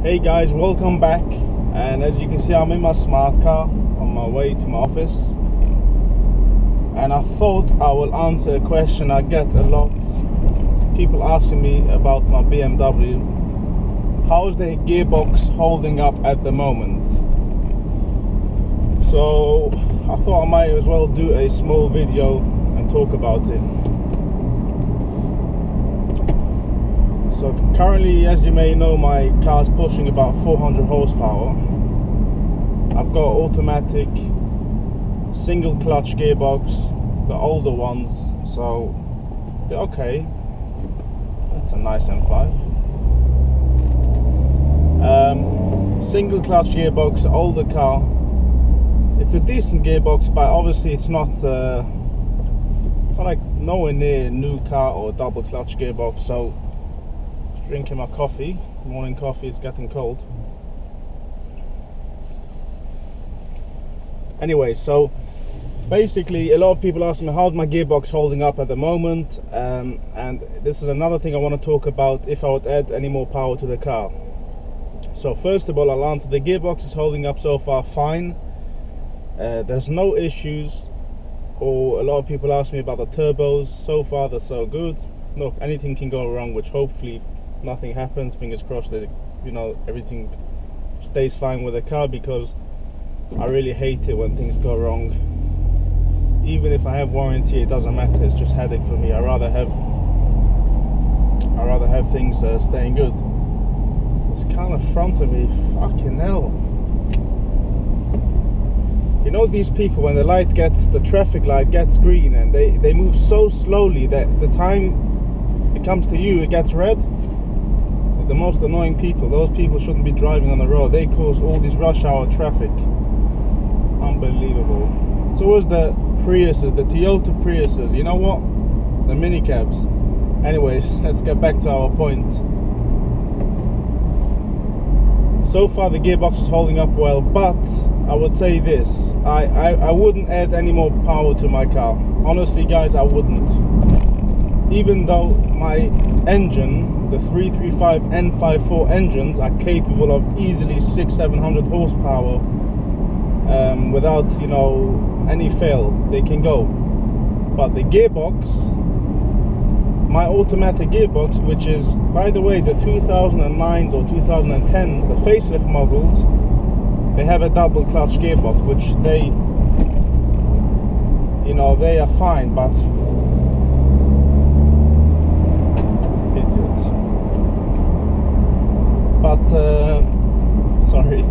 Hey guys, welcome back. And as you can see, I'm in my smart car on my way to my office, and I thought I will answer a question I get a lot. People asking me about my BMW. How is the gearbox holding up at the moment? So I thought I might as well do a small video and talk about it. So currently, as you may know, my car is pushing about 400 horsepower. I've got automatic single clutch gearbox, the older ones, so they're okay. That's a nice M5. Single clutch gearbox, older car. It's a decent gearbox, but obviously it's not like nowhere near a new car or a double clutch gearbox. So drinking my coffee, morning coffee, it's getting cold. Anyway, so basically a lot of people ask me how's my gearbox holding up at the moment, and this is another thing I want to talk about, if I would add any more power to the car. So first of all, I'll answer, the gearbox is holding up so far fine. There's no issues, or a lot of people ask me about the turbos. So far they're so good. Look, anything can go wrong, which hopefully nothing happens, fingers crossed that everything stays fine with the car, because I really hate it when things go wrong. Even if I have warranty, it doesn't matter, it's just headache for me. I rather have things staying good. This car in front of me, fucking hell. You know, these people, when the traffic light gets green and they move so slowly that the time it comes to you, it gets red. The most annoying people, those people shouldn't be driving on the road. They cause all this rush hour traffic. Unbelievable. So was the Priuses, the Toyota Priuses, you know what? The minicabs. Anyways, let's get back to our point. So far the gearbox is holding up well, but I would say this, I wouldn't add any more power to my car. Honestly guys, I wouldn't. Even though my engine, the 335 N54 engines, are capable of easily 600-700 horsepower without any fail, they can go. But the gearbox, my automatic gearbox, which is, by the way, the 2009s or 2010s, the facelift models, they have a double clutch gearbox, which they are fine, but idiots. But sorry,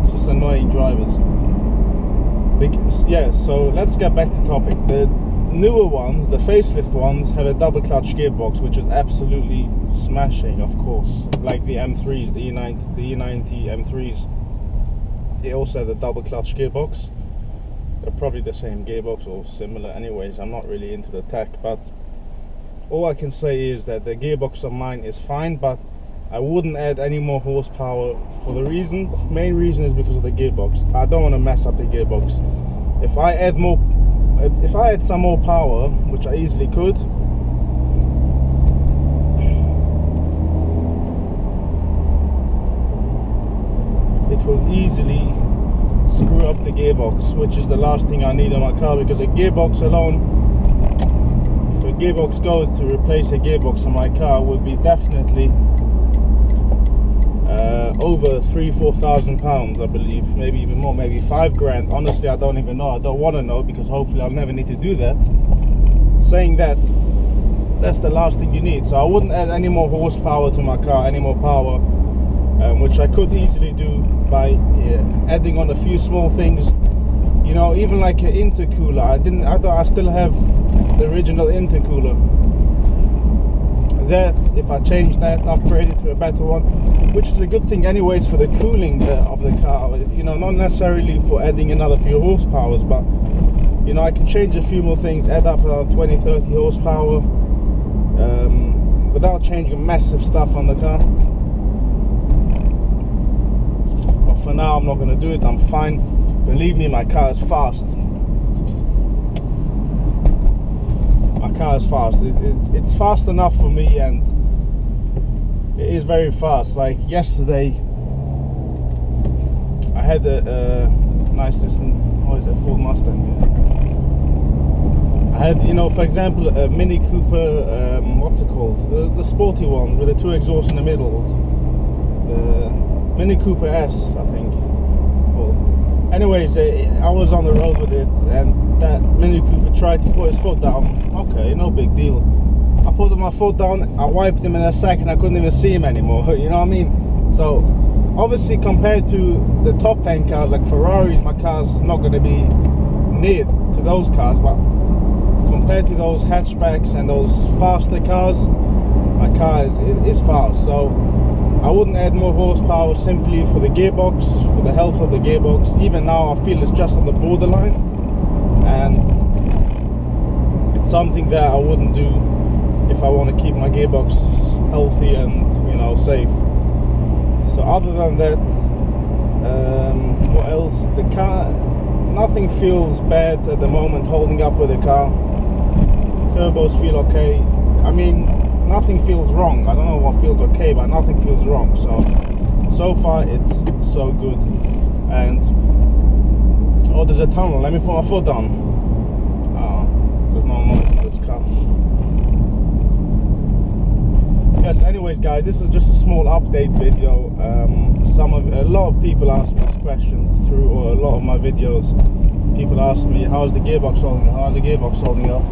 it's just annoying drivers. Yeah, so let's get back to topic. The newer ones, the facelift ones, have a double clutch gearbox, which is absolutely smashing, of course. Like the M3s, the E90 M3s, they also have a double clutch gearbox. They're probably the same gearbox or similar. Anyways, I'm not really into the tech, but all I can say is that the gearbox of mine is fine, but I wouldn't add any more horsepower for the reasons. Main reason is because of the gearbox. I don't want to mess up the gearbox. If I add some more power, which I easily could, it will easily screw up the gearbox, which is the last thing I need on my car, because a gearbox alone, if a gearbox goes, to replace a gearbox on my car would be definitely over 3,000-4,000 pounds, I believe, maybe even more, maybe 5 grand. Honestly, I don't even know. I don't want to know, because hopefully I'll never need to do that. Saying that, that's the last thing you need. So I wouldn't add any more horsepower to my car, any more power, which I could easily do by adding on a few small things. Even like an intercooler. I still have the original intercooler. That, if I change that, upgrade it to a better one, which is a good thing anyways for the cooling of the car, not necessarily for adding another few horsepowers, but I can change a few more things, add up around 20-30 horsepower without changing massive stuff on the car. But for now I'm not going to do it. I'm fine. Believe me, my car is fast. Car is fast. It's fast enough for me, and it is very fast. Like yesterday I had a nice listen. What is it? Ford Mustang. Yeah. I had, you know, for example, a Mini Cooper. What's it called? The sporty one with the 2 exhausts in the middle. Mini Cooper S, I think. Called. Anyways, I was on the road with it, and that Mini Cooper tried to put his foot down. Okay, no big deal. I put my foot down. I wiped him in a second. I couldn't even see him anymore. You know what I mean? So obviously, compared to the top end cars like Ferraris, my car's not going to be near to those cars, but compared to those hatchbacks and those faster cars, my car is fast. So I wouldn't add more horsepower simply for the gearbox, for the health of the gearbox. Even now I feel it's just on the borderline, and it's something that I wouldn't do if I want to keep my gearbox healthy and, you know, safe. So other than that, what else? The car, nothing feels bad at the moment holding up with the car. Turbos feel okay. I mean, nothing feels wrong. I don't know what feels okay, but nothing feels wrong. So far it's so good. And oh, there's a tunnel. Let me put my foot down. There's no noise in this car. Yes, anyways guys, this is just a small update video. A lot of people ask me these questions through a lot of my videos. People ask me, how's the gearbox holding up? How's the gearbox holding up?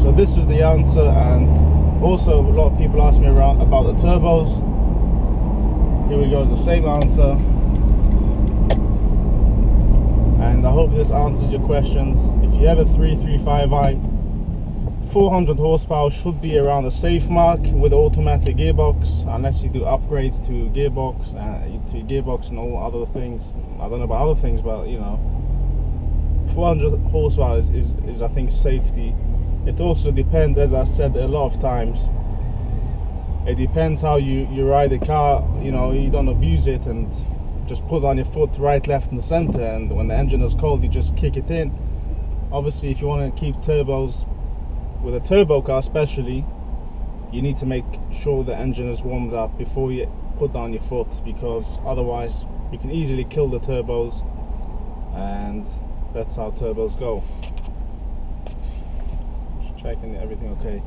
So this is the answer. And also a lot of people ask me about the turbos. Here we go, the same answer. And I hope this answers your questions. If you have a 335i, 400 horsepower should be around a safe mark with automatic gearbox, unless you do upgrades to gearbox and all other things. I don't know about other things, but you know, 400 horsepower is I think safety. It also depends, as I said a lot of times, it depends how you ride the car. You know, you don't abuse it and just put on your foot right, left and center, and when the engine is cold you just kick it in. Obviously if you want to keep turbos, with a turbo car especially, you need to make sure the engine is warmed up before you put down your foot, because otherwise you can easily kill the turbos, and that's how turbos go. Just checking everything okay.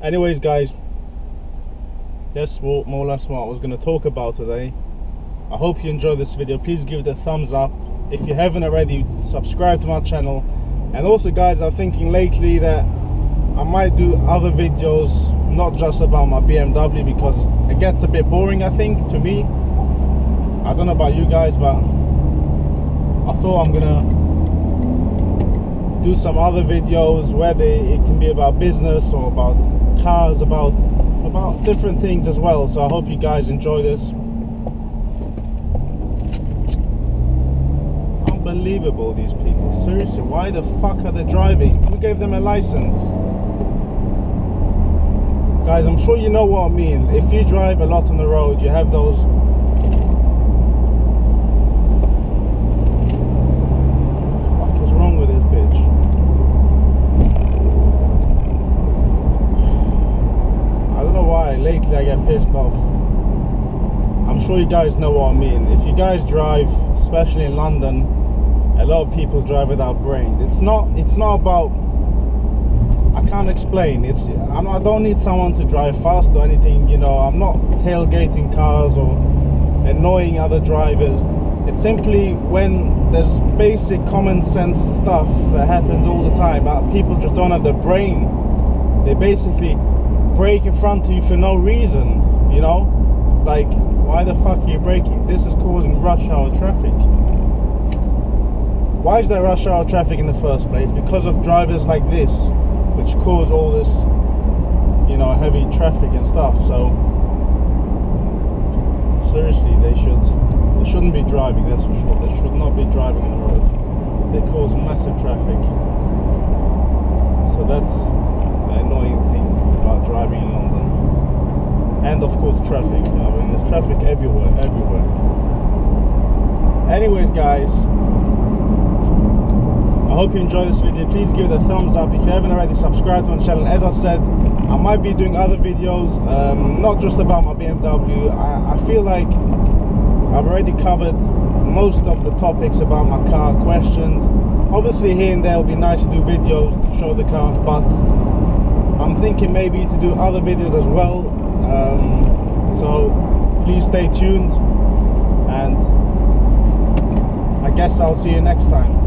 Anyways guys, that's more or less what I was going to talk about today. I hope you enjoyed this video. Please give it a thumbs up. If you haven't already, subscribe to my channel. And also guys, I'm thinking lately that I might do other videos, not just about my BMW, because it gets a bit boring, I think, to me. I don't know about you guys, but I thought I'm gonna do some other videos where it can be about business or about cars, about different things as well. So I hope you guys enjoy this. Unbelievable, these people. Seriously, why the fuck are they driving? Who gave them a license? Guys, I'm sure you know what I mean. If you drive a lot on the road, you have those... What the fuck is wrong with this bitch? I don't know why, lately I get pissed off. I'm sure you guys know what I mean. If you guys drive, especially in London, a lot of people drive without brain. It's not about... I can't explain. I don't need someone to drive fast or anything, you know. I'm not tailgating cars or annoying other drivers. It's simply when there's basic common sense stuff that happens all the time, but people just don't have the brain. They basically brake in front of you for no reason, you know. Like, why the fuck are you braking? This is causing rush hour traffic. Why is there rush hour traffic in the first place? Because of drivers like this, which cause all this, you know, heavy traffic and stuff. So seriously, they shouldn't be driving, that's for sure. They should not be driving on the road. They cause massive traffic. So that's the annoying thing about driving in London. And of course traffic. I mean, there's traffic everywhere. Anyways guys, I hope you enjoyed this video. Please give it a thumbs up. If you haven't already, subscribe to my channel. As I said, I might be doing other videos, not just about my BMW. I feel like I've already covered most of the topics about my car, questions. Obviously here and there it'll be nice to do videos to show the car, but I'm thinking maybe to do other videos as well. So please stay tuned, and I guess I'll see you next time.